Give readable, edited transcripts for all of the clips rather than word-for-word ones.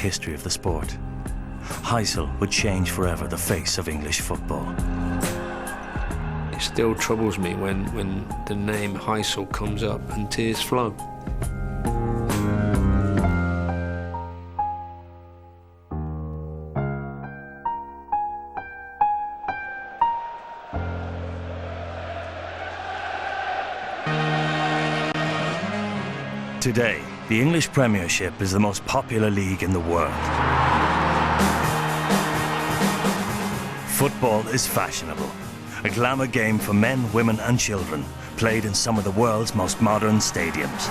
history of the sport. Heysel would change forever the face of English football. It still troubles me when the name Heysel comes up and tears flow. Today, the English Premiership is the most popular league in the world. Football is fashionable, a glamour game for men, women and children, played in some of the world's most modern stadiums.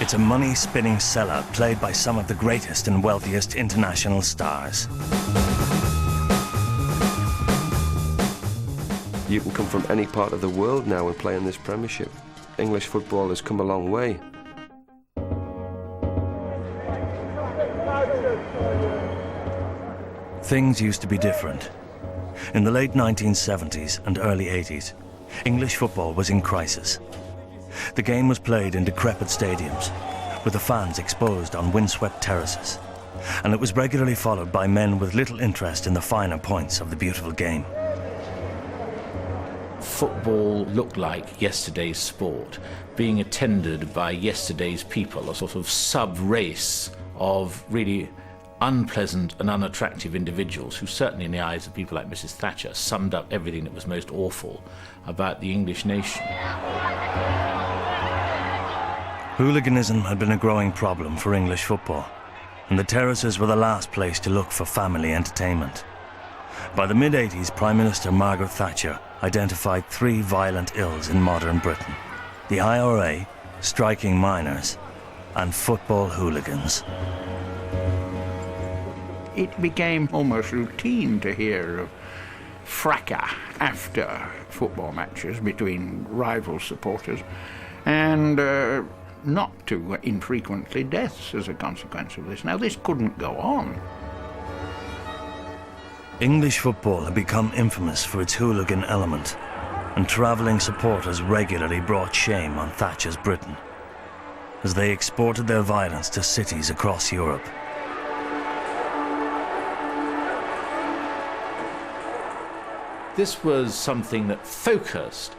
It's a money-spinning sellout played by some of the greatest and wealthiest international stars. You can come from any part of the world now and play in this Premiership. English football has come a long way. Things used to be different. In the late 1970s and early 80s, English football was in crisis. The game was played in decrepit stadiums, with the fans exposed on windswept terraces, and it was regularly followed by men with little interest in the finer points of the beautiful game. Football looked like yesterday's sport, being attended by yesterday's people, a sort of sub-race of really unpleasant and unattractive individuals who, certainly in the eyes of people like Mrs. Thatcher, summed up everything that was most awful about the English nation. Hooliganism had been a growing problem for English football, and the terraces were the last place to look for family entertainment. By the mid-80s, Prime Minister Margaret Thatcher identified three violent ills in modern Britain: the IRA, striking miners, and football hooligans. It became almost routine to hear of fracas after football matches between rival supporters, and not too infrequently deaths as a consequence of this. Now, this couldn't go on. English football had become infamous for its hooligan element, and travelling supporters regularly brought shame on Thatcher's Britain, as they exported their violence to cities across Europe. This was something that focused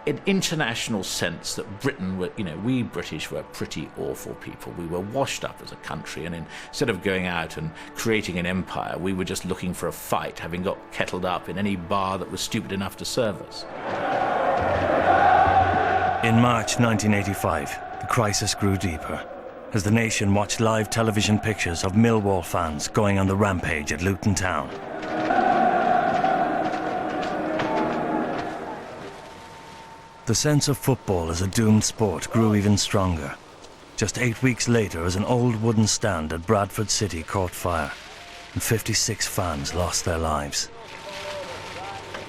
in international sense that Britain were, we British were pretty awful people. We were washed up as a country, and instead of going out and creating an empire, we were just looking for a fight, having got kettled up in any bar that was stupid enough to serve us. In March 1985, the crisis grew deeper, as the nation watched live television pictures of Millwall fans going on the rampage at Luton Town. The sense of football as a doomed sport grew even stronger. Just 8 weeks later, as an old wooden stand at Bradford City caught fire, and 56 fans lost their lives.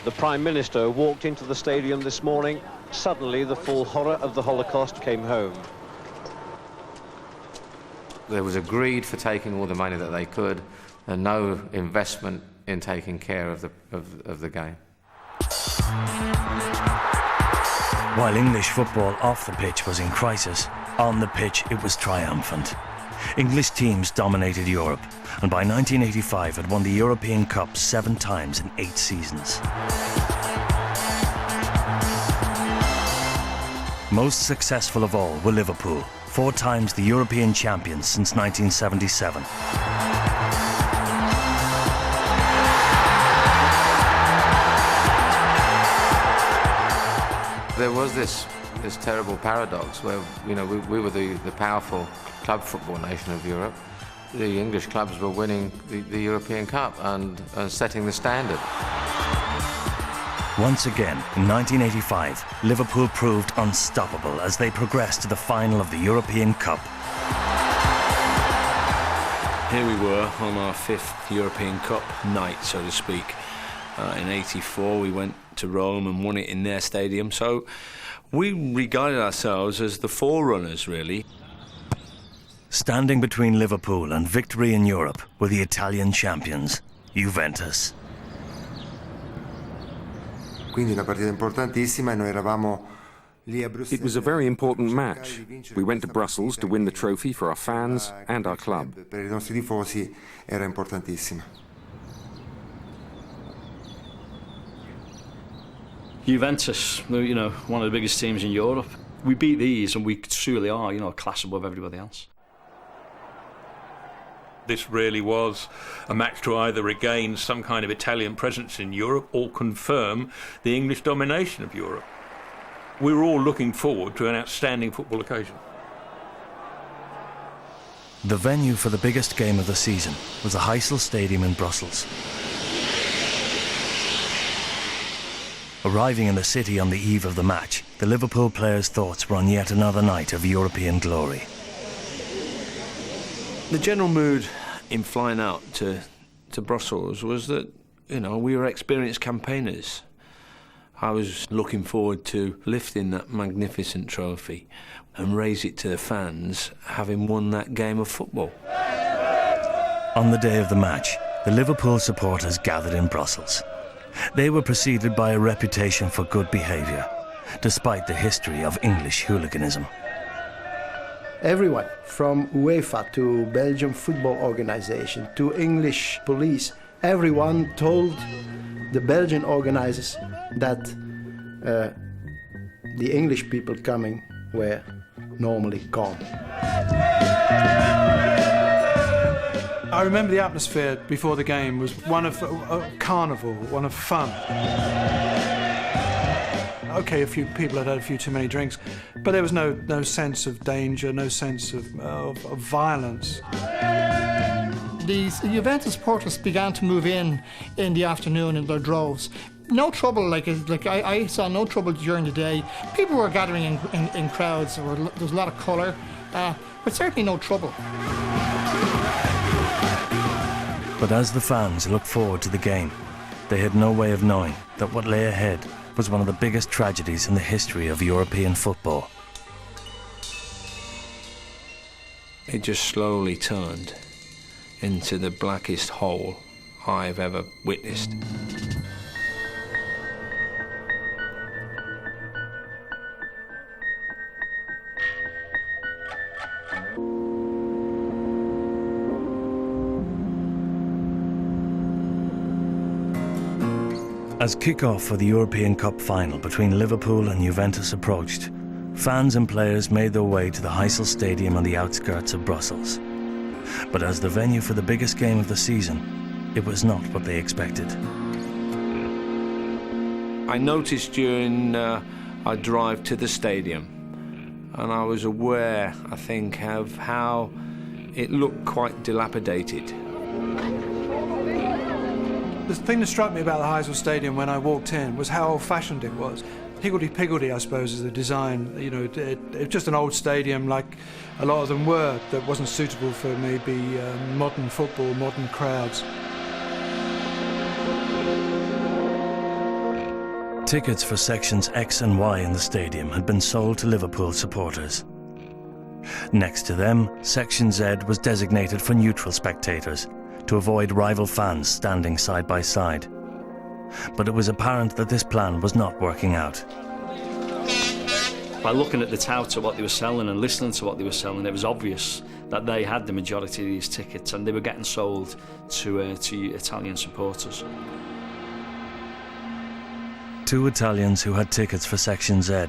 The Prime Minister walked into the stadium this morning. Suddenly, the full horror of the Holocaust came home. There was a greed for taking all the money that they could, and no investment in taking care of the game. While English football off the pitch was in crisis, on the pitch it was triumphant. English teams dominated Europe, and by 1985 had won the European Cup 7 times in 8 seasons. Most successful of all were Liverpool, 4 times the European champions since 1977. There was this terrible paradox where, we were the powerful club football nation of Europe. The English clubs were winning the European Cup and setting the standard. Once again, in 1985, Liverpool proved unstoppable as they progressed to the final of the European Cup. Here we were on our 5th European Cup night, so to speak. In '84, we went to Rome and won it in their stadium, so we regarded ourselves as the forerunners, really. Standing between Liverpool and victory in Europe were the Italian champions, Juventus. Quindi una partita importantissima, e noi eravamo It was a very important match. We went to Brussels to win the trophy for our fans and our club. Per i nostri tifosi era importantissima. Juventus, you know, one of the biggest teams in Europe. We beat these and we truly are, you know, a class above everybody else. This really was a match to either regain some kind of Italian presence in Europe or confirm the English domination of Europe. We were all looking forward to an outstanding football occasion. The venue for the biggest game of the season was the Heysel Stadium in Brussels. Arriving in the city on the eve of the match, the Liverpool players' thoughts were on yet another night of European glory. The general mood in flying out to Brussels was that, you know, we were experienced campaigners. I was looking forward to lifting that magnificent trophy and raise it to the fans, having won that game of football. On the day of the match, the Liverpool supporters gathered in Brussels. They were preceded by a reputation for good behaviour, despite the history of English hooliganism. Everyone, from UEFA to Belgian football organization to English police, everyone told the Belgian organizers that the English people coming were normally calm. I remember the atmosphere before the game was one of carnival, one of fun. Okay, a few people had a few too many drinks, but there was no sense of danger, no sense of violence. These Juventus supporters began to move in the afternoon in their droves. No trouble, I saw no trouble during the day. People were gathering in crowds, there was a lot of colour, but certainly no trouble. But as the fans looked forward to the game, they had no way of knowing that what lay ahead was one of the biggest tragedies in the history of European football. It just slowly turned into the blackest hole I've ever witnessed. As kick-off for the European Cup final between Liverpool and Juventus approached, fans and players made their way to the Heysel Stadium on the outskirts of Brussels. But as the venue for the biggest game of the season, it was not what they expected. I noticed during our drive to the stadium, and I was aware, I think, of how it looked quite dilapidated. The thing that struck me about the Heysel Stadium when I walked in was how old-fashioned it was. Higgledy-piggledy, I suppose, is the design. You know, it's just an old stadium like a lot of them were that wasn't suitable for maybe modern football, modern crowds. Tickets for sections X and Y in the stadium had been sold to Liverpool supporters. Next to them, section Z was designated for neutral spectators, to avoid rival fans standing side by side. But it was apparent that this plan was not working out. By looking at the touts, what they were selling and listening to what they were selling, it was obvious that they had the majority of these tickets and they were getting sold to Italian supporters. Two Italians who had tickets for section Z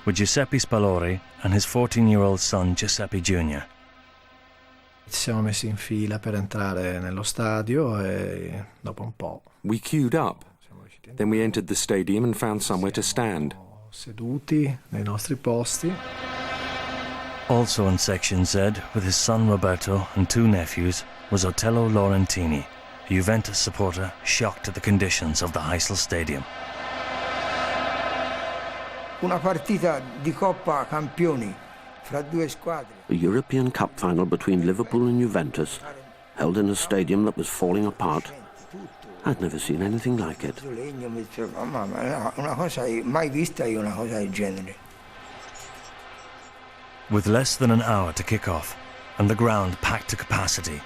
were Giuseppe Spalori and his 14-year-old son Giuseppe Jr. Ci siamo messi in fila per entrare nello stadio e dopo un po'. We queued up. Then we entered the stadium and found somewhere to stand. Seduti nei nostri posti. Also in section Z, with his son Roberto and two nephews, was Otello Laurentini, a Juventus supporter shocked at the conditions of the Heysel Stadium. Una partita di Coppa Campioni fra due squadre. A European Cup final between Liverpool and Juventus, held in a stadium that was falling apart. I'd never seen anything like it. Una cosa mai vista io una cosa del genere. With less than an hour to kick off and the ground packed to capacity,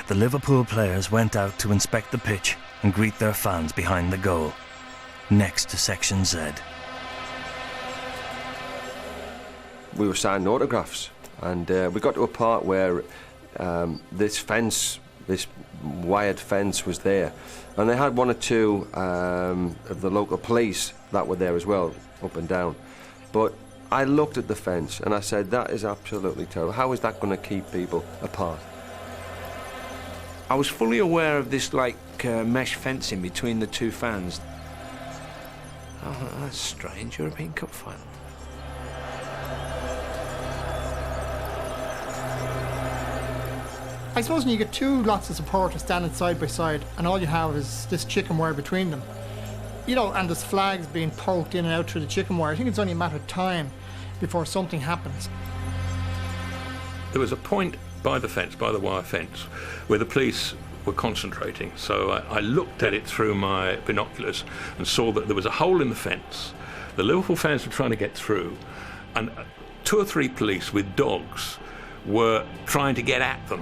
the Liverpool players went out to inspect the pitch and greet their fans behind the goal, next to section Z. we were signing autographs, and we got to a part where this fence, this wired fence was there, and they had one or two of the local police that were there as well, up and down. But I looked at the fence and I said, that is absolutely terrible. How is that going to keep people apart? I was fully aware of this mesh fencing between the two fans. Oh, that's strange. European Cup final. I suppose when you get two lots of supporters standing side by side and all you have is this chicken wire between them, you know, and there's flags being poked in and out through the chicken wire, I think it's only a matter of time before something happens. There was a point by the fence, by the wire fence, where the police were concentrating. So I looked at it through my binoculars and saw that there was a hole in the fence. The Liverpool fans were trying to get through, and 2 or 3 police with dogs were trying to get at them.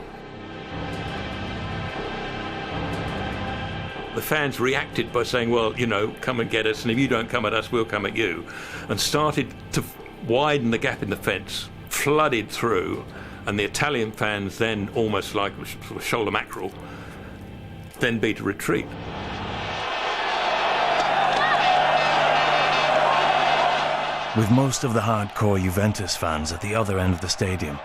The fans reacted by saying, well, you know, come and get us, and if you don't come at us, we'll come at you, and started to widen the gap in the fence, flooded through, and the Italian fans then, almost like sort of shoulder mackerel, then beat a retreat. With most of the hardcore Juventus fans at the other end of the stadium,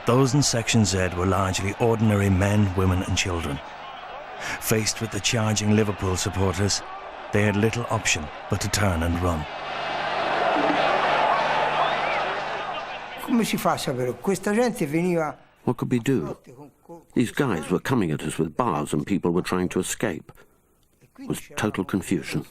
those in Section Z were largely ordinary men, women and children. Faced with the charging Liverpool supporters, they had little option but to turn and run. What could we do? These guys were coming at us with bars and people were trying to escape. It was total confusion.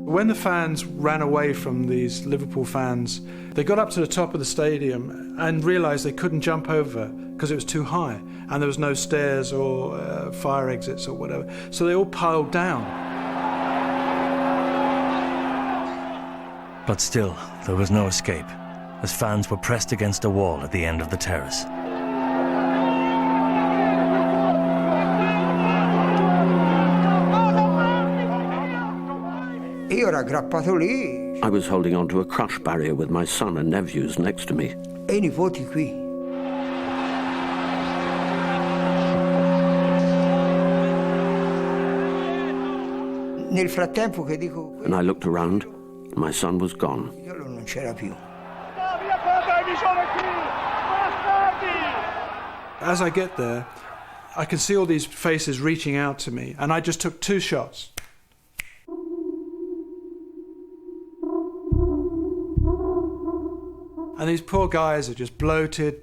When the fans ran away from these Liverpool fans, they got up to the top of the stadium and realised they couldn't jump over because it was too high and there was no stairs or fire exits or whatever. So they all piled down. But still, there was no escape, as fans were pressed against a wall at the end of the terrace. I was holding onto a crush barrier with my son and nephews next to me. And I looked around, my son was gone. As I get there, I can see all these faces reaching out to me, and I just took 2 shots. And these poor guys are just bloated,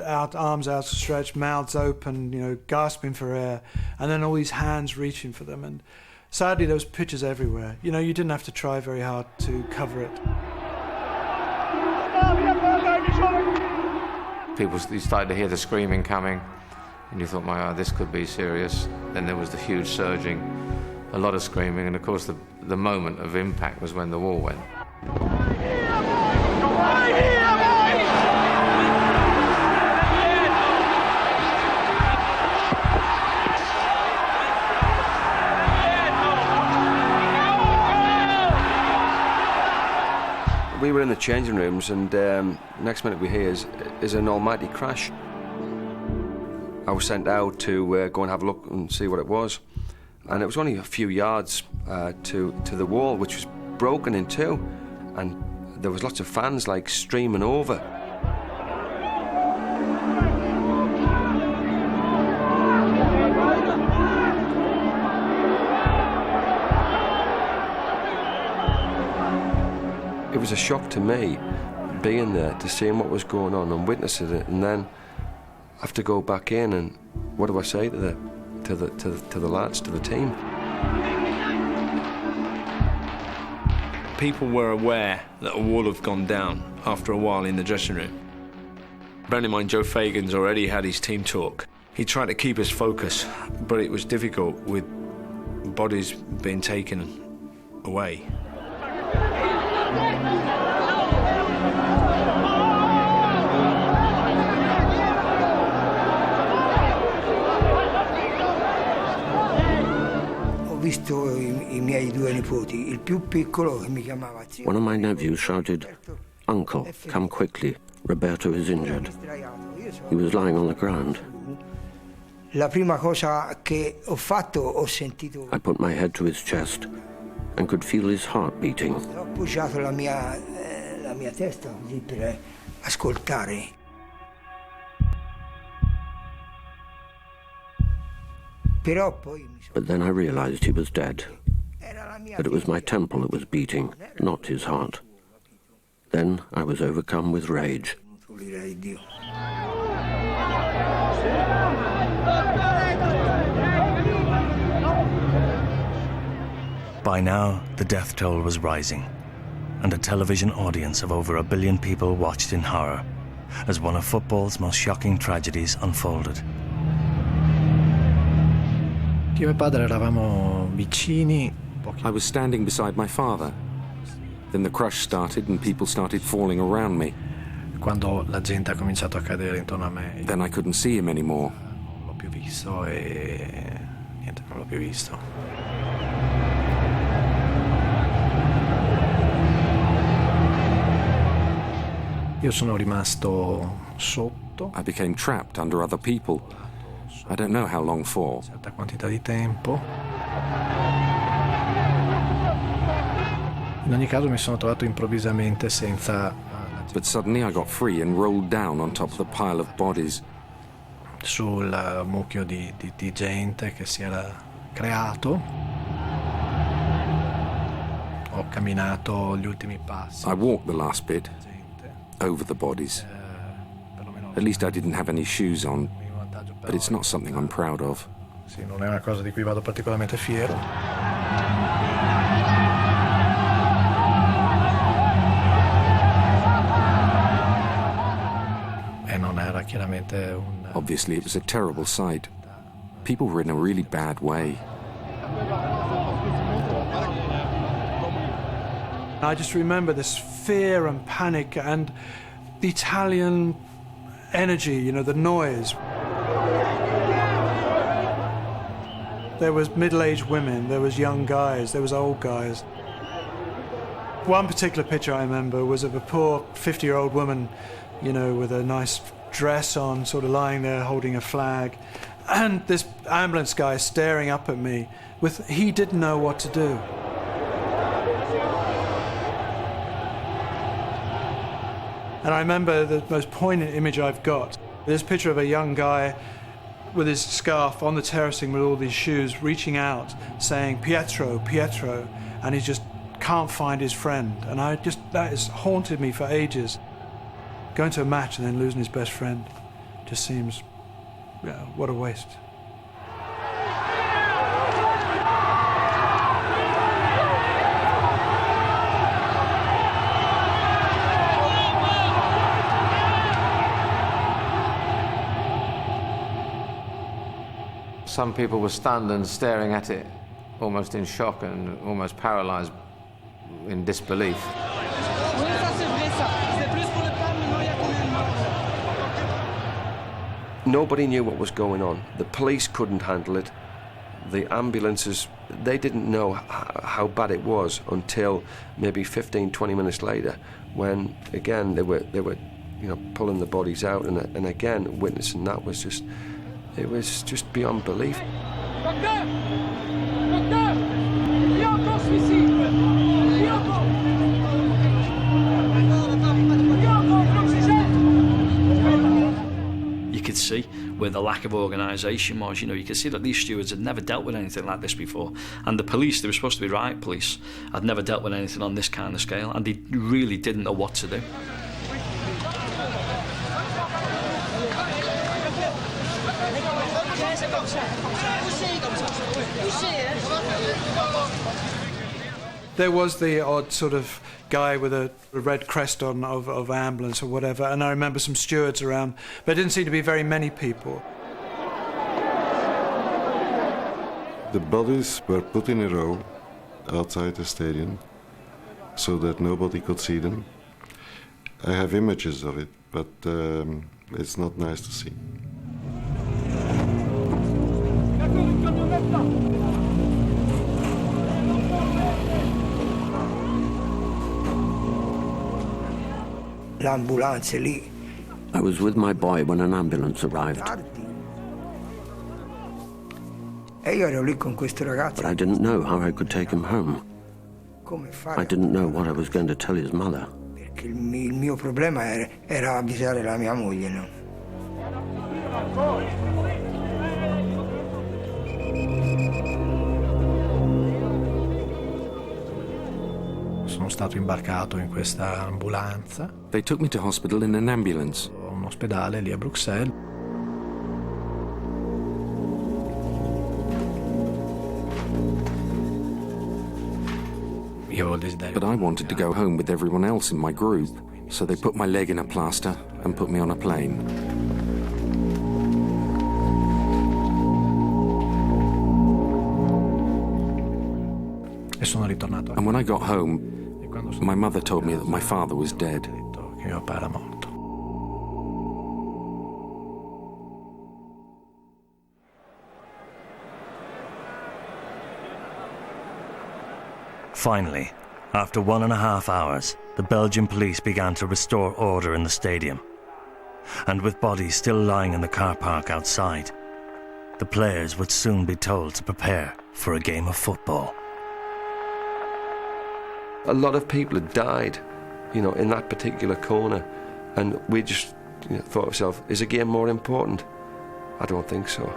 arms outstretched, mouths open, you know, gasping for air, and then all these hands reaching for them. And sadly, there was pictures everywhere. You know, you didn't have to try very hard to cover it. You started to hear the screaming coming, and you thought, my God, this could be serious. Then there was the huge surging, a lot of screaming, and of course the moment of impact was when the wall went. We were in the changing rooms, and next minute we hear is an almighty crash. I was sent out to go and have a look and see what it was, and it was only a few yards to the wall, which was broken in two, and there was lots of fans like streaming over. It was a shock to me, being there, to seeing what was going on and witnessing it, and then I have to go back in, and what do I say to the lads, to the team? People were aware that a wall had gone down after a while in the dressing room. Bearing in mind, Joe Fagan's already had his team talk. He tried to keep us focused, but it was difficult with bodies being taken away. miei due nipoti, il più piccolo che mi chiamava zio. One of my nephews shouted, "Uncle, come quickly. Roberto is injured." He was lying on the ground. La prima cosa che ho fatto, ho sentito. I put my head to his chest and could feel his heart beating. Ho appoggiato la mia testa così per ascoltare. Però poi But then I realized he was dead, that it was my temple that was beating, not his heart. Then I was overcome with rage. By now, the death toll was rising, and a television audience of over 1 billion people watched in horror as one of football's most shocking tragedies unfolded. Io e padre eravamo vicini. I was standing beside my father. Then the crush started and people started falling around me. Quando la gente ha cominciato a cadere intorno a me. Then I couldn't see him anymore. Non l'ho più visto e niente, non l'ho più visto. Io sono rimasto sotto. I became trapped under other people. I don't know how long for. Una certa quantità di tempo. In ogni caso mi sono trovato improvvisamente senza. But suddenly I got free and rolled down on top of the pile of bodies. Sul mucchio di gente che si era creato. Ho camminato gli ultimi passi. I walked the last bit over the bodies. At least I didn't have any shoes on, but it's not something I'm proud of. Sì, non è una cosa di cui vado particolarmente fiero. E non era chiaramente un. Obviously, it was a terrible sight. People were in a really bad way. I just remember this fear and panic and the Italian energy, you know, the noise. There was middle-aged women, there was young guys, there was old guys. One particular picture I remember was of a poor 50-year-old woman, you know, with a nice dress on, sort of lying there holding a flag, and this ambulance guy staring up at me he didn't know what to do. And I remember the most poignant image I've got. This picture of a young guy with his scarf on the terracing with all these shoes, reaching out, saying, "Pietro, Pietro," and he just can't find his friend. And that has haunted me for ages. Going to a match and then losing his best friend just seems, what a waste. Some people were stunned and staring at it, almost in shock and almost paralyzed in disbelief. Nobody knew what was going on. The police couldn't handle it. The ambulances, they didn't know how bad it was until maybe 15, 20 minutes later, when again they were pulling the bodies out, and again witnessing that was just. It was just beyond belief. You could see where the lack of organisation was. You could see that these stewards had never dealt with anything like this before. And the police, they were supposed to be riot police, had never dealt with anything on this kind of scale, and they really didn't know what to do. There was the odd sort of guy with a red crest on of ambulance or whatever, and I remember some stewards around, but it didn't seem to be very many people. The bodies were put in a row outside the stadium so that nobody could see them. I have images of it, but it's not nice to see. l'ambulanza lì. I was with my boy when an ambulance arrived. E io ero lì con questo ragazzo. But I didn't know how I could take him home. Come fare? I didn't know what I was going to tell his mother. Perché il mio problema era avvisare la mia moglie, no? Sono stato imbarcato in questa ambulanza. They took me to hospital in an ambulance. Un ospedale lì a Bruxelles. But I wanted to go home with everyone else in my group, so they put my leg in a plaster and put me on a plane. E sono ritornato. And when I got home, my mother told me that my father was dead. Che mio papà era morto. Finally, after 1.5 hours, the Belgian police began to restore order in the stadium. And with bodies still lying in the car park outside, the players would soon be told to prepare for a game of football. A lot of people had died, you know, in that particular corner, and we just thought to ourselves, is a game more important? I don't think so.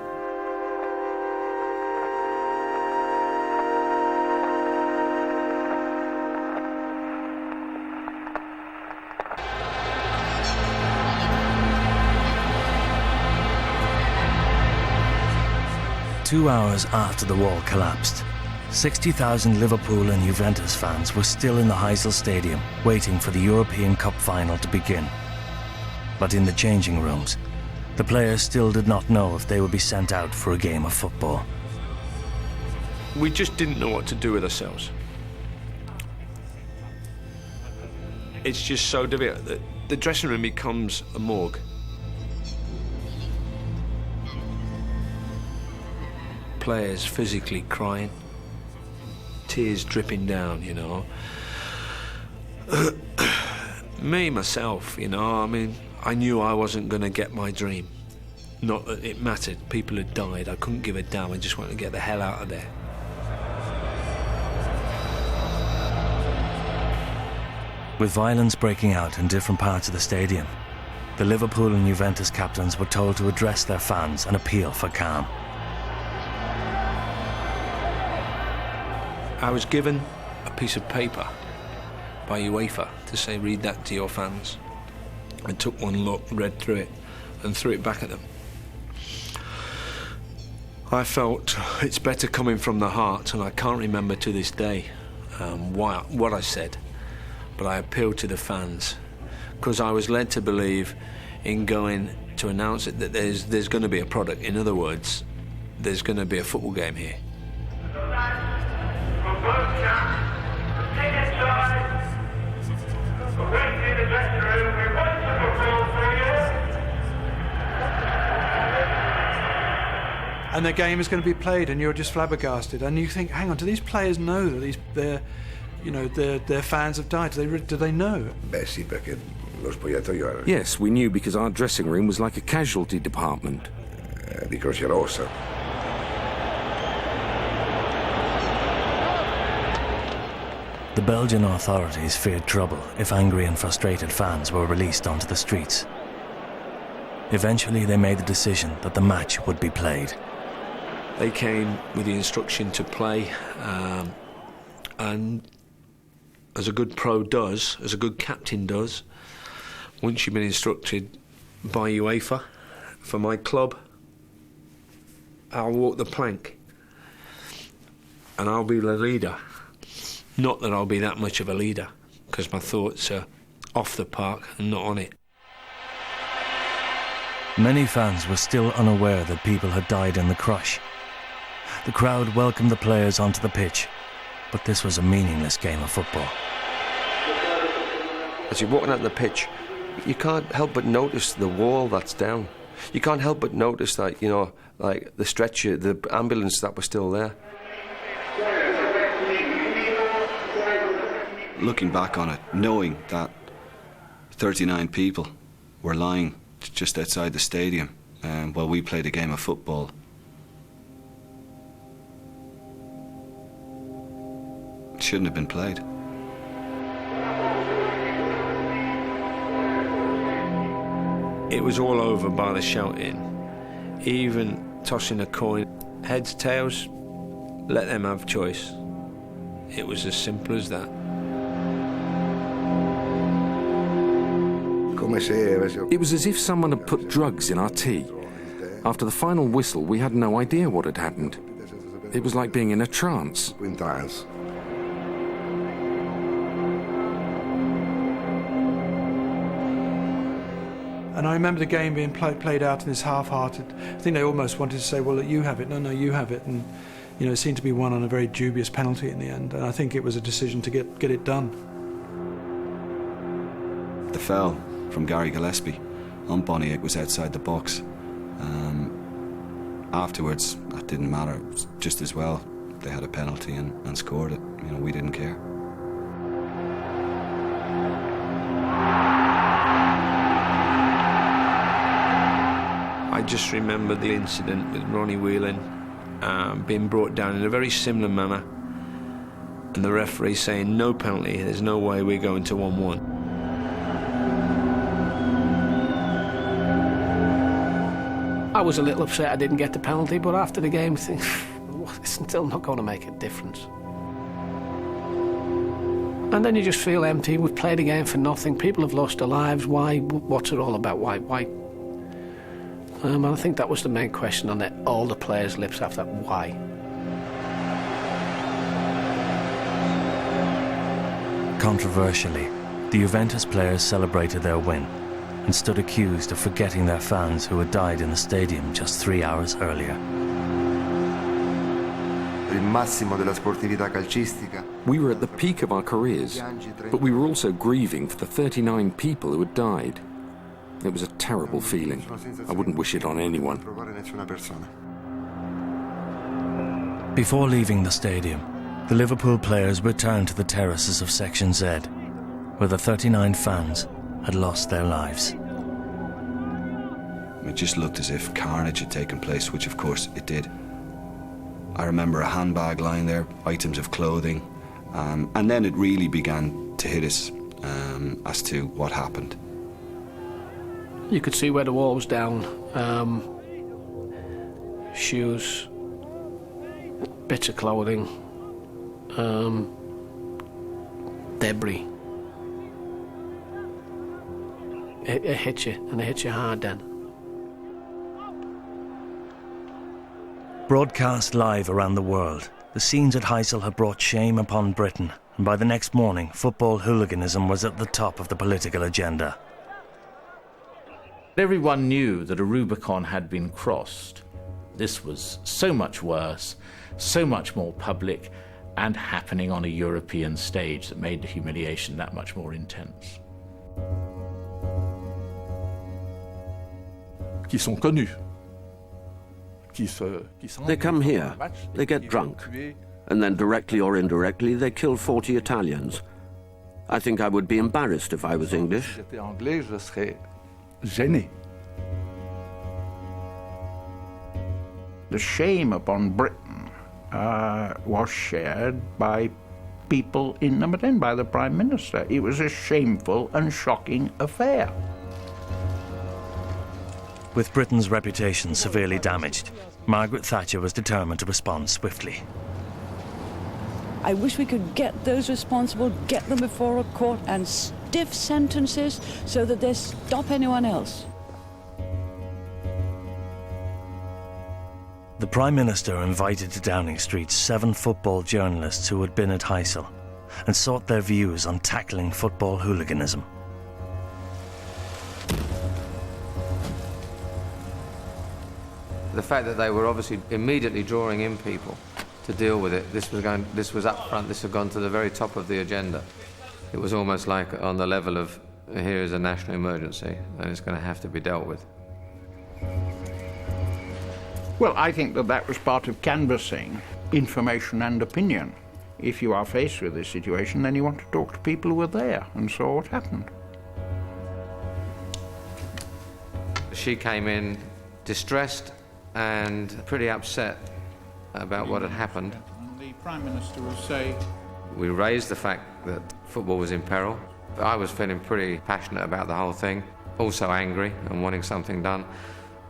Two hours after the wall collapsed, 60,000 Liverpool and Juventus fans were still in the Heysel Stadium, waiting for the European Cup final to begin. But in the changing rooms, the players still did not know if they would be sent out for a game of football. We just didn't know what to do with ourselves. It's just so difficult that the dressing room becomes a morgue. Players physically crying, tears dripping down, you know. Me, myself, you know, I mean, I knew I wasn't going to get my dream. Not that it mattered. People had died. I couldn't give a damn. I just wanted to get the hell out of there. With violence breaking out in different parts of the stadium, the Liverpool and Juventus captains were told to address their fans and appeal for calm. I was given a piece of paper by UEFA to say, read that to your fans. I took one look, read through it, and threw it back at them. I felt it's better coming from the heart, and I can't remember to this day what I said, but I appealed to the fans, because I was led to believe in going to announce it that there's going to be a product. In other words, there's going to be a football game here. And the game is going to be played, and you're just flabbergasted. And you think, hang on, do these players know that their fans have died? Do they know? Yes, we knew because our dressing room was like a casualty department. Di Croce Rossa. The Belgian authorities feared trouble if angry and frustrated fans were released onto the streets. Eventually, they made the decision that the match would be played. They came with the instruction to play, and as a good pro does, as a good captain does, once you've been instructed by UEFA, for my club, I'll walk the plank, and I'll be the leader. Not that I'll be that much of a leader, because my thoughts are off the park and not on it. Many fans were still unaware that people had died in the crush. The crowd welcomed the players onto the pitch, but this was a meaningless game of football. As you're walking out on the pitch, you can't help but notice the wall that's down. You can't help but notice that, you know, like the stretcher, the ambulance that was still there. Looking back on it, knowing that 39 people were lying just outside the stadium while we played a game of football. It shouldn't have been played. It was all over by the shouting, even tossing a coin. Heads, tails, let them have choice. It was as simple as that. It was as if someone had put drugs in our tea. After the final whistle, we had no idea what had happened. It was like being in a trance. And I remember the game being played out in this half-hearted. I think they almost wanted to say, well, you have it. No, you have it. And, you know, it seemed to be won on a very dubious penalty in the end. And I think it was a decision to get it done. The foul from Gary Gillespie on Boniek was outside the box. Afterwards, that didn't matter. It was just as well they had a penalty and scored it. You know, we didn't care. I just remember the incident with Ronnie Whelan being brought down in a very similar manner, and the referee saying no penalty, there's no way we're going to 1-1. I was a little upset I didn't get the penalty, but after the game, it's still not going to make a difference. And then you just feel empty. We've played a game for nothing. People have lost their lives. Why? What's it all about? Why? And I think that was the main question on all the players' lips after that. Why? Controversially, the Juventus players celebrated their win and stood accused of forgetting their fans who had died in the stadium just 3 hours earlier. We were at the peak of our careers, but we were also grieving for the 39 people who had died. It was a terrible feeling. I wouldn't wish it on anyone. Before leaving the stadium, the Liverpool players returned to the terraces of Section Z, where the 39 fans had lost their lives. It just looked as if carnage had taken place, which of course it did. I remember a handbag lying there, items of clothing, and then it really began to hit us as to what happened. You could see where the wall was down. Shoes, bits of clothing, debris. It hit you, and it hit you hard then. Broadcast live around the world, the scenes at Heysel had brought shame upon Britain, and by the next morning, football hooliganism was at the top of the political agenda. Everyone knew that a Rubicon had been crossed. This was so much worse, so much more public, and happening on a European stage that made the humiliation that much more intense. Qui sont connus. They come here, they get drunk, and then directly or indirectly they kill 40 Italians. I think I would be embarrassed if I was English. The shame upon Britain was shared by people in Number 10, by the Prime Minister. It was a shameful and shocking affair. With Britain's reputation severely damaged, Margaret Thatcher was determined to respond swiftly. I wish we could get those responsible, get them before a court, and stiff sentences so that they stop anyone else. The Prime Minister invited to Downing Street 7 football journalists who had been at Heysel and sought their views on tackling football hooliganism. The fact that they were obviously immediately drawing in people to deal with it, this was up front, this had gone to the very top of the agenda. It was almost like on the level of, here is a national emergency, and it's going to have to be dealt with. Well, I think that was part of canvassing information and opinion. If you are faced with this situation, then you want to talk to people who were there and saw what happened. She came in distressed and pretty upset about what had happened. The Prime Minister will say... We raised the fact that football was in peril. I was feeling pretty passionate about the whole thing, also angry and wanting something done.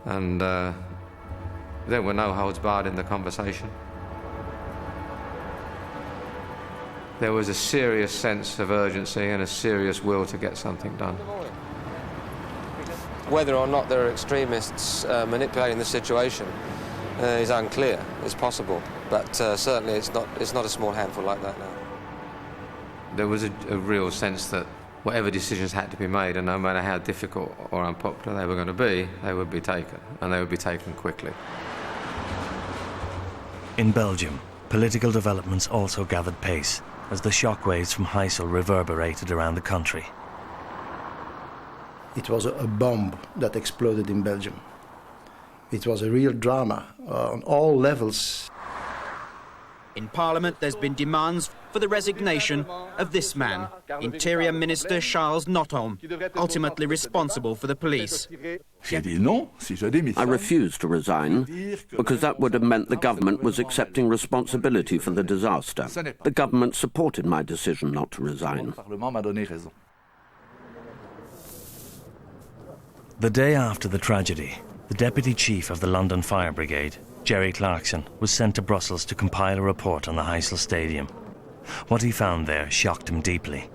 And there were no holds barred in the conversation. There was a serious sense of urgency and a serious will to get something done. Whether or not there are extremists manipulating the situation is unclear. It's possible, but certainly it's not a small handful like that now. There was a real sense that whatever decisions had to be made, and no matter how difficult or unpopular they were going to be, they would be taken, and they would be taken quickly. In Belgium, political developments also gathered pace as the shockwaves from Heysel reverberated around the country. It was a bomb that exploded in Belgium. It was a real drama on all levels. In Parliament, there's been demands for the resignation of this man, Interior Minister Charles Nothomb, ultimately responsible for the police. I refused to resign because that would have meant the government was accepting responsibility for the disaster. The government supported my decision not to resign. The day after the tragedy, the Deputy Chief of the London Fire Brigade, Jerry Clarkson, was sent to Brussels to compile a report on the Heysel Stadium. What he found there shocked him deeply.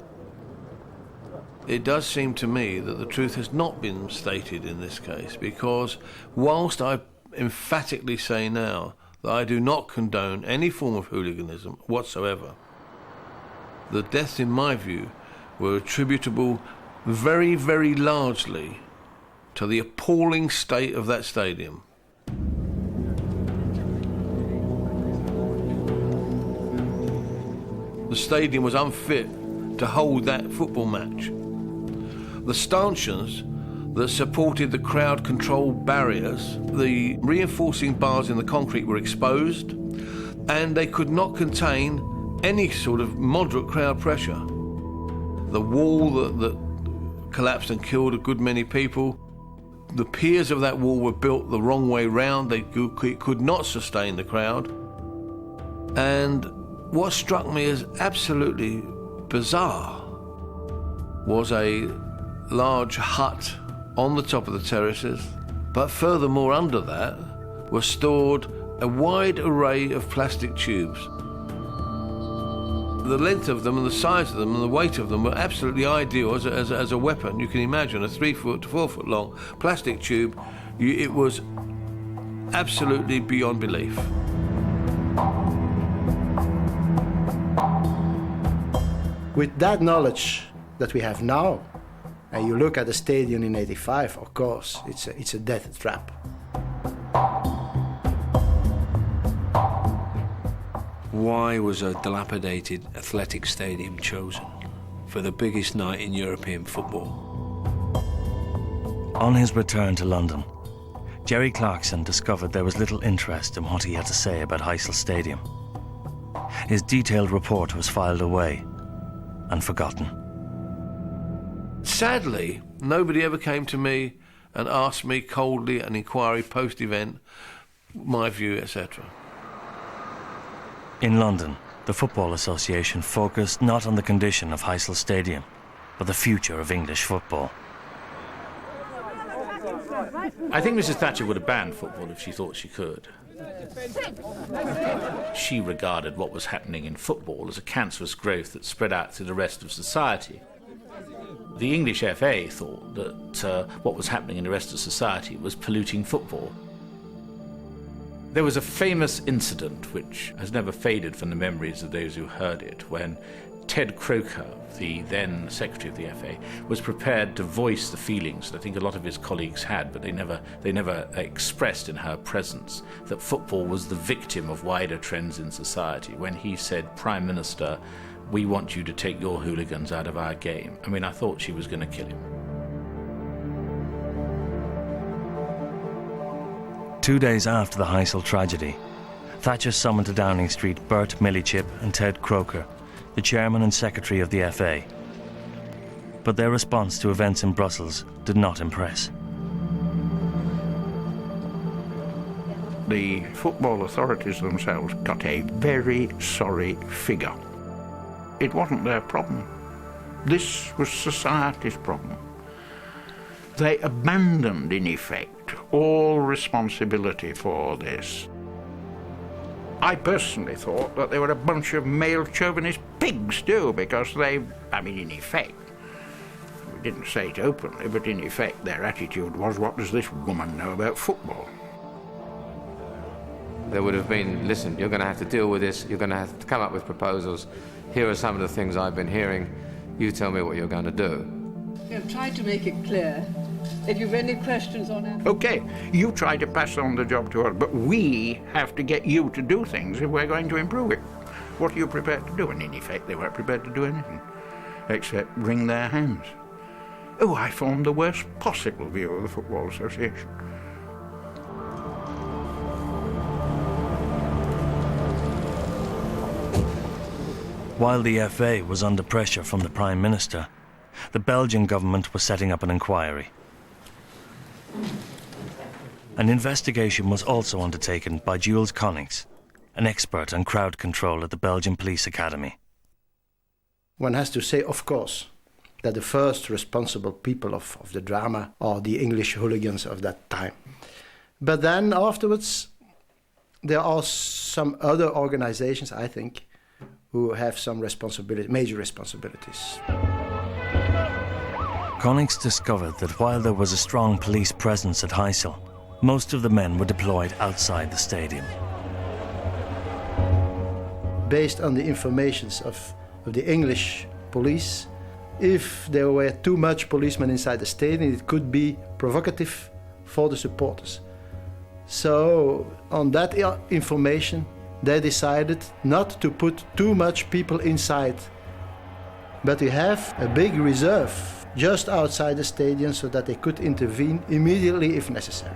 It does seem to me that the truth has not been stated in this case, because whilst I emphatically say now that I do not condone any form of hooliganism whatsoever, the deaths, in my view, were attributable very, very largely to the appalling state of that stadium. The stadium was unfit to hold that football match. The stanchions that supported the crowd control barriers, the reinforcing bars in the concrete were exposed, and they could not contain any sort of moderate crowd pressure. The wall that collapsed and killed a good many people, the piers of that wall were built the wrong way round. It could not sustain the crowd. And what struck me as absolutely bizarre was a large hut on the top of the terraces, but furthermore under that were stored a wide array of plastic tubes. The length of them and the size of them and the weight of them were absolutely ideal as a weapon. You can imagine a 3 foot to 4 foot long plastic tube. It was absolutely beyond belief. With that knowledge that we have now, and you look at the stadium in '85, of course, it's a death trap. Why was a dilapidated athletic stadium chosen for the biggest night in European football? On his return to London, Jerry Clarkson discovered there was little interest in what he had to say about Heysel Stadium. His detailed report was filed away and forgotten. Sadly, nobody ever came to me and asked me coldly an inquiry post-event, my view, etc. In London, the Football Association focused not on the condition of Heysel Stadium, but the future of English football. I think Mrs. Thatcher would have banned football if she thought she could. She regarded what was happening in football as a cancerous growth that spread out to the rest of society. The English FA thought that what was happening in the rest of society was polluting football. There was a famous incident which has never faded from the memories of those who heard it, when Ted Croker, the then Secretary of the FA, was prepared to voice the feelings that I think a lot of his colleagues had, but they never expressed in her presence, that football was the victim of wider trends in society, when he said, "Prime Minister, we want you to take your hooligans out of our game." I mean, I thought she was going to kill him. 2 days after the Heysel tragedy, Thatcher summoned to Downing Street Bert Millichip and Ted Croker, the chairman and secretary of the FA. But their response to events in Brussels did not impress. the football authorities themselves got a very sorry figure. It wasn't their problem. This was society's problem. They abandoned, in effect, all responsibility for this. I personally thought that they were a bunch of male chauvinist pigs too, because they, I mean, in effect, we didn't say it openly, but in effect their attitude was, what does this woman know about football? There would have been, listen, you're going to have to deal with this, you're going to have to come up with proposals. Here are some of the things I've been hearing. You tell me what you're going to do. I've tried to make it clear. If you've any questions on it... Okay, you try to pass on the job to us, but we have to get you to do things if we're going to improve it. What are you prepared to do? And in effect, they weren't prepared to do anything, except wring their hands. Oh, I formed the worst possible view of the Football Association. While the FA was under pressure from the Prime Minister, the Belgian government was setting up an inquiry. An investigation was also undertaken by Jules Connings, an expert on crowd control at the Belgian Police Academy. One has to say, of course, that the first responsible people of the drama are the English hooligans of that time. But then afterwards, there are some other organizations, I think, who have some responsibility, major responsibilities. Connings discovered that while there was a strong police presence at Heysel, most of the men were deployed outside the stadium. Based on the information of the English police, if there were too much policemen inside the stadium, it could be provocative for the supporters. So on that information, they decided not to put too much people inside, but to have a big reserve just outside the stadium so that they could intervene immediately if necessary.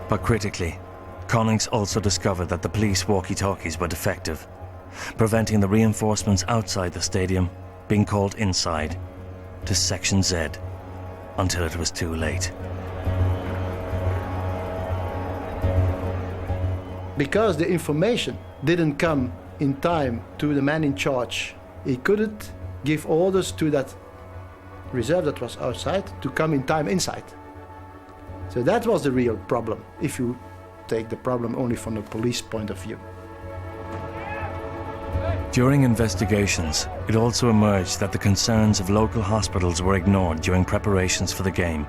But critically, Connings also discovered that the police walkie-talkies were defective, preventing the reinforcements outside the stadium being called inside to Section Z until it was too late. Because the information didn't come in time to the man in charge, he couldn't give orders to that reserve that was outside to come in time inside. So that was the real problem, if you take the problem only from the police point of view. During investigations, it also emerged that the concerns of local hospitals were ignored during preparations for the game,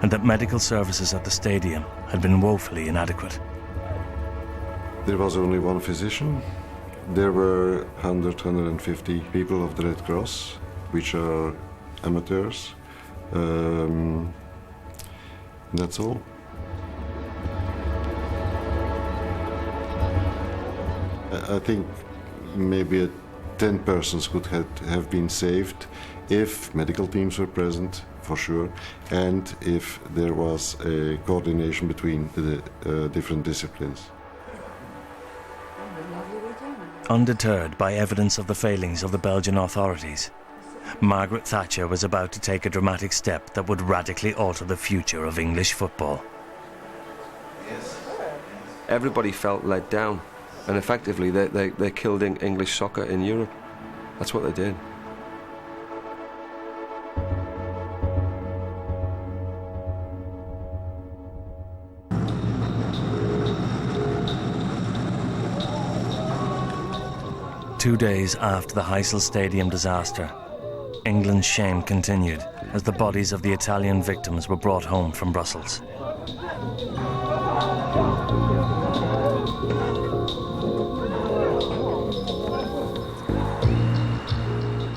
and that medical services at the stadium had been woefully inadequate. There was only one physician. There were 150 people of the Red Cross, which are amateurs. That's all. I think maybe 10 persons could have been saved if medical teams were present, for sure, and if there was a coordination between the different disciplines. Undeterred by evidence of the failings of the Belgian authorities, Margaret Thatcher was about to take a dramatic step that would radically alter the future of English football. Everybody felt let down, and effectively they killed English soccer in Europe. That's what they did. Two days after the Heysel Stadium disaster, England's shame continued as the bodies of the Italian victims were brought home from Brussels.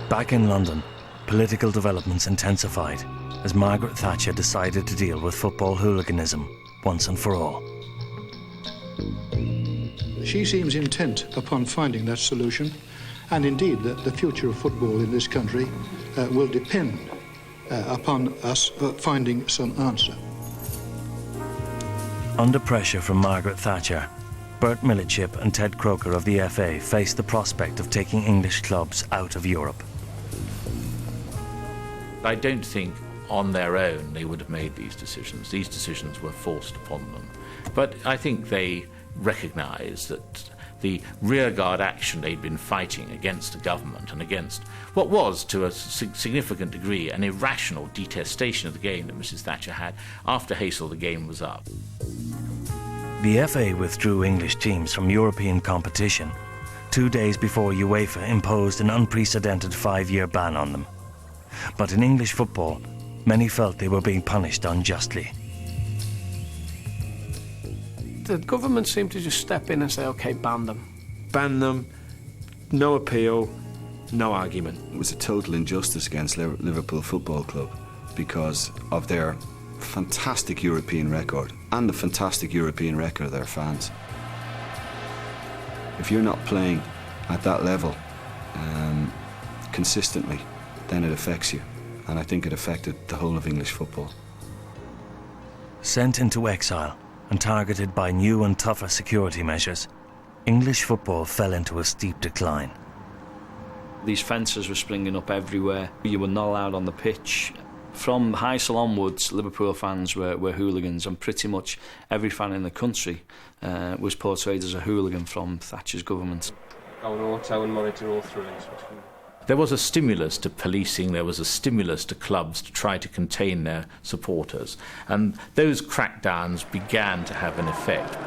Back in London, political developments intensified as Margaret Thatcher decided to deal with football hooliganism once and for all. She seems intent upon finding that solution, and indeed that the future of football in this country will depend upon us finding some answer. Under pressure from Margaret Thatcher, Bert Millichip and Ted Croker of the FA faced the prospect of taking English clubs out of Europe. I don't think on their own they would have made these decisions. These decisions were forced upon them. But I think they recognised that the rearguard action they'd been fighting against the government and against what was, to a significant degree, an irrational detestation of the game that Mrs. Thatcher had. After Heysel, the game was up. The FA withdrew English teams from European competition 2 days before UEFA imposed an unprecedented 5-year ban on them. But in English football, many felt they were being punished unjustly. The government seemed to just step in and say, OK, ban them. Ban them, no appeal, no argument. It was a total injustice against Liverpool Football Club because of their fantastic European record and the fantastic European record of their fans. If you're not playing at that level consistently, then it affects you. And I think it affected the whole of English football. Sent into exile and targeted by new and tougher security measures, English football fell into a steep decline. These fences were springing up everywhere. You were not allowed on the pitch. From Heysel onwards, Liverpool fans were hooligans, and pretty much every fan in the country was portrayed as a hooligan from Thatcher's government. Go on auto and monitor all through-ins. There was a stimulus to policing, there was a stimulus to clubs to try to contain their supporters, and those crackdowns began to have an effect.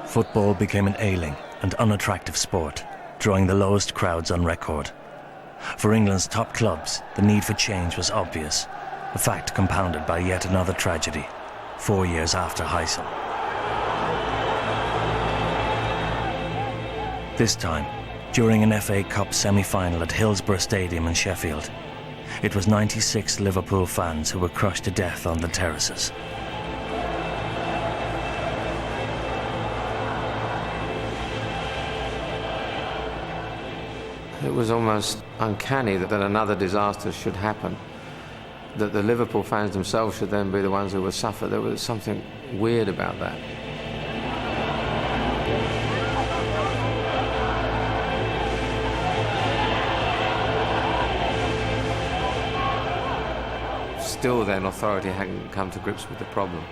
Football became an ailing and unattractive sport, drawing the lowest crowds on record. For England's top clubs, the need for change was obvious, a fact compounded by yet another tragedy, 4 years after Heysel. This time, during an FA Cup semi-final at Hillsborough Stadium in Sheffield, it was 96 Liverpool fans who were crushed to death on the terraces. It was almost uncanny that another disaster should happen, that the Liverpool fans themselves should then be the ones who would suffer. There was something weird about that. Still then, authority hadn't come to grips with the problem,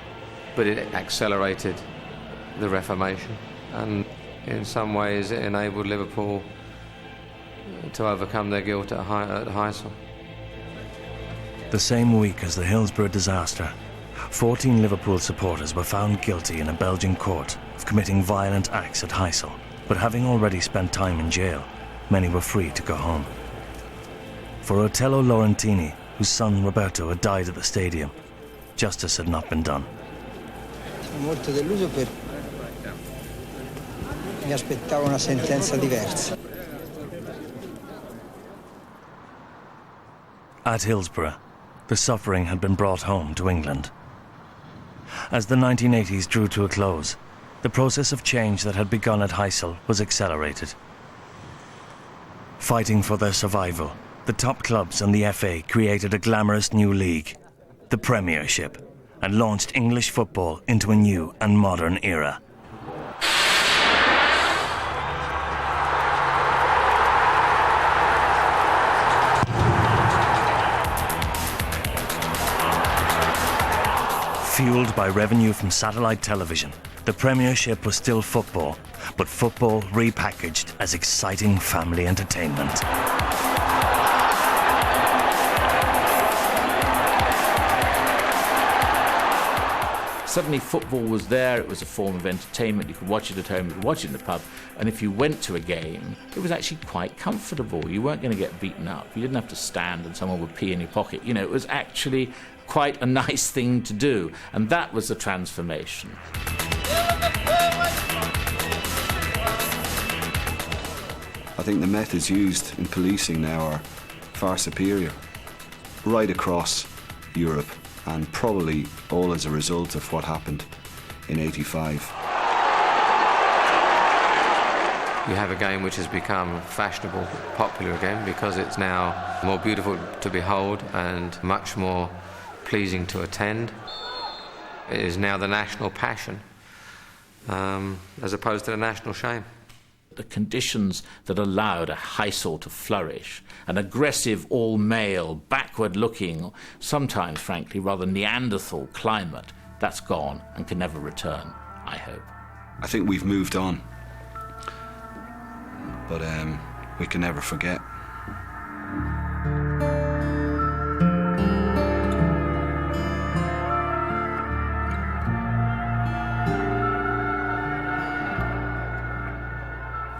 but it accelerated the Reformation, and in some ways it enabled Liverpool to overcome their guilt at Heysel. The same week as the Hillsborough disaster, 14 Liverpool supporters were found guilty in a Belgian court of committing violent acts at Heysel, but having already spent time in jail, many were free to go home. For Otello Laurentini, whose son Roberto had died at the stadium, justice had not been done. Sono molto deluso perché mi aspettavo una sentenza diversa. At Hillsborough, the suffering had been brought home to England. As the 1980s drew to a close, the process of change that had begun at Heysel was accelerated. Fighting for their survival, the top clubs and the FA created a glamorous new league, the Premiership, and launched English football into a new and modern era. Fueled by revenue from satellite television, the Premiership was still football, but football repackaged as exciting family entertainment. Suddenly football was there, it was a form of entertainment, you could watch it at home, you could watch it in the pub, and if you went to a game, it was actually quite comfortable. You weren't going to get beaten up, you didn't have to stand and someone would pee in your pocket. You know, it was actually quite a nice thing to do, and that was the transformation. I think the methods used in policing now are far superior, right across Europe, and probably all as a result of what happened in '85. You have a game which has become fashionable, popular again, because it's now more beautiful to behold and much more pleasing to attend. It is now the national passion, as opposed to the national shame. The conditions that allowed a Heysel to flourish, an aggressive, all-male, backward-looking, sometimes, frankly, rather Neanderthal climate, that's gone and can never return, I hope. I think we've moved on, but we can never forget.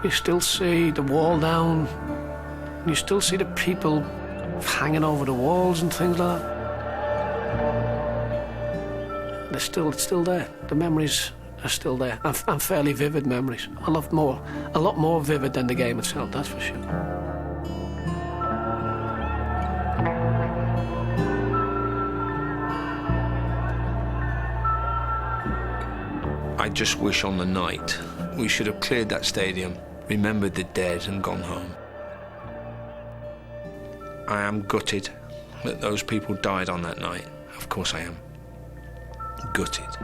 You still see the wall down, and you still see the people hanging over the walls and things like that. It's still there. The memories are still there, and fairly vivid memories. A lot more vivid than the game itself, that's for sure. I just wish on the night we should have cleared that stadium, remembered the dead and gone home. I am gutted that those people died on that night. Of course I am. Gutted.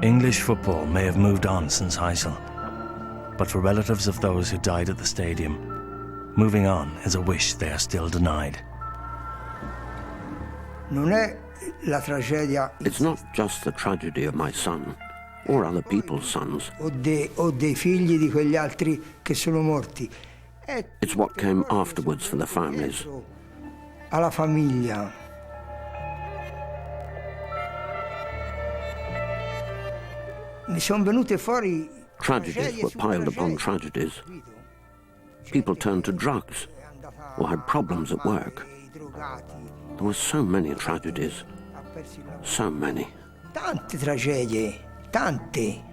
English football may have moved on since Heysel, but for relatives of those who died at the stadium, moving on is a wish they are still denied. It's not just the tragedy of my son, or other people's sons. o dei figli di quegli altri che sono morti. It's what came afterwards for the families. Alla famiglia. Ne sono venute fuori Tragedies were piled upon tragedies. People turned to drugs or had problems at work. There were so many tragedies. So many. Tante tragedie, tante.